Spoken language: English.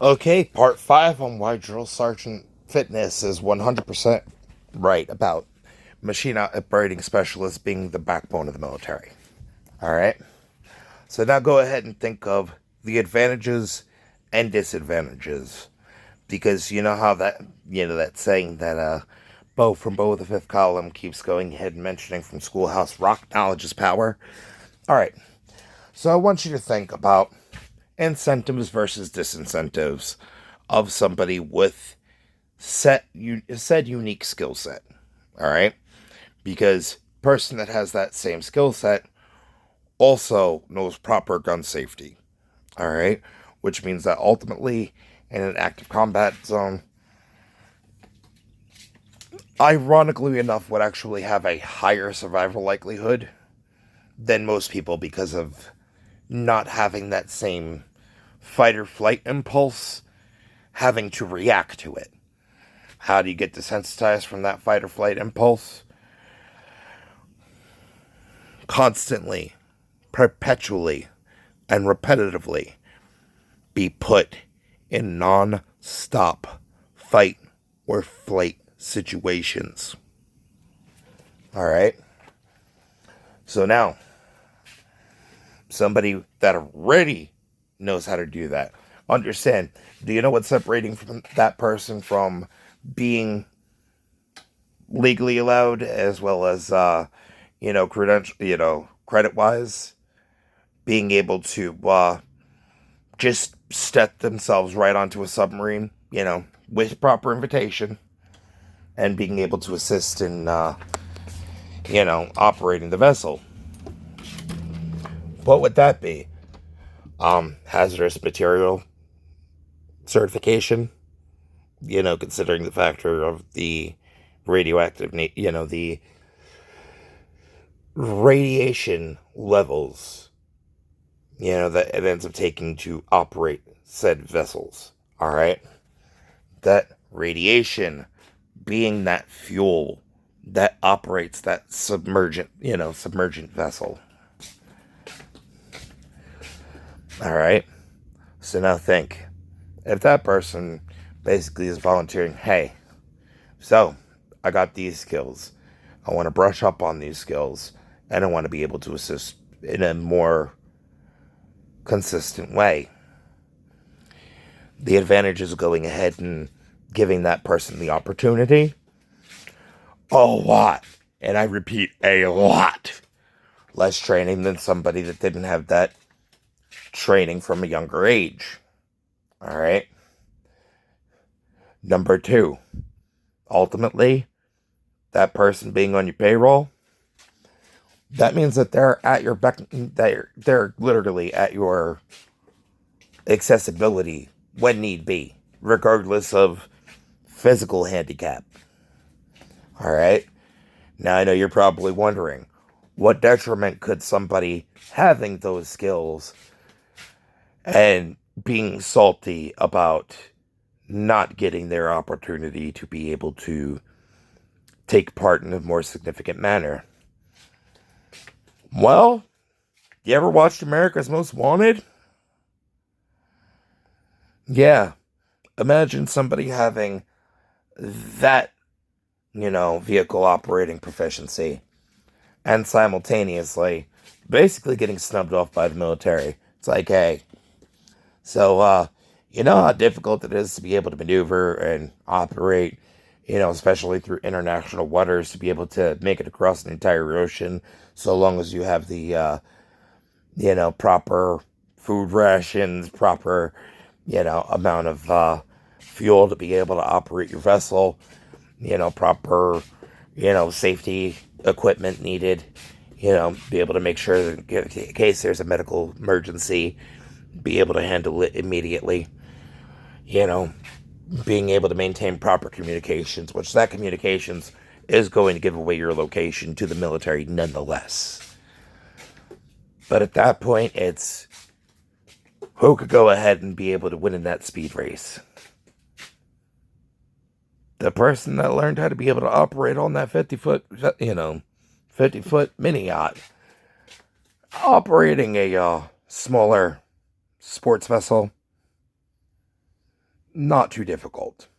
Okay, part 5 on why Drill Sergeant Fitness is 100% right about machine operating specialists being the backbone of the military. Alright? So now go ahead and think of the advantages and disadvantages. Because you know how that saying that Bo from Bo the Fifth Column keeps going ahead and mentioning from Schoolhouse Rock, knowledge is power. Alright, so I want you to think about incentives versus disincentives of somebody with said unique skill set. All right, because person that has that same skill set also knows proper gun safety. All right, which means that ultimately in an active combat zone, ironically enough, would actually have a higher survival likelihood than most people because of not having that same fight or flight impulse, having to react to it. How do you get desensitized from that fight or flight impulse? Constantly, perpetually, and repetitively be put in non-stop fight or flight situations. Alright? So now, somebody that already knows how to do that. Understand, do you know what's separating from that person from being legally allowed as well as credit wise, being able to just step themselves right onto a submarine, with proper invitation and being able to assist in operating the vessel. What would that be? Hazardous material certification, considering the factor of the radioactive, the radiation levels, that it ends up taking to operate said vessels. All right. That radiation being that fuel that operates that submergent vessel. All right. So now think, if that person basically is volunteering, hey, so I got these skills. I want to brush up on these skills and I want to be able to assist in a more consistent way. The advantage is going ahead and giving that person the opportunity. A lot. And I repeat, a lot. Less training than somebody that didn't have that training from a younger age. All right. Number 2, ultimately, that person being on your payroll, that means that they're at your they're literally at your accessibility when need be, regardless of physical handicap. All right. Now I know you're probably wondering, what detriment could somebody having those skills and being salty about not getting their opportunity to be able to take part in a more significant manner? Well, you ever watched America's Most Wanted? Yeah. Imagine somebody having that, vehicle operating proficiency and simultaneously basically getting snubbed off by the military. It's like, hey, so, you know how difficult it is to be able to maneuver and operate, especially through international waters, to be able to make it across an entire ocean, so long as you have the, proper food rations, proper, amount of fuel to be able to operate your vessel, proper, safety equipment needed, be able to make sure that in case there's a medical emergency, be able to handle it immediately, you know, being able to maintain proper communications, which that communications is going to give away your location to the military nonetheless. But at that point, it's who could go ahead and be able to win in that speed race? The person that learned how to be able to operate on that 50-foot mini yacht, operating a smaller sports vessel, not too difficult.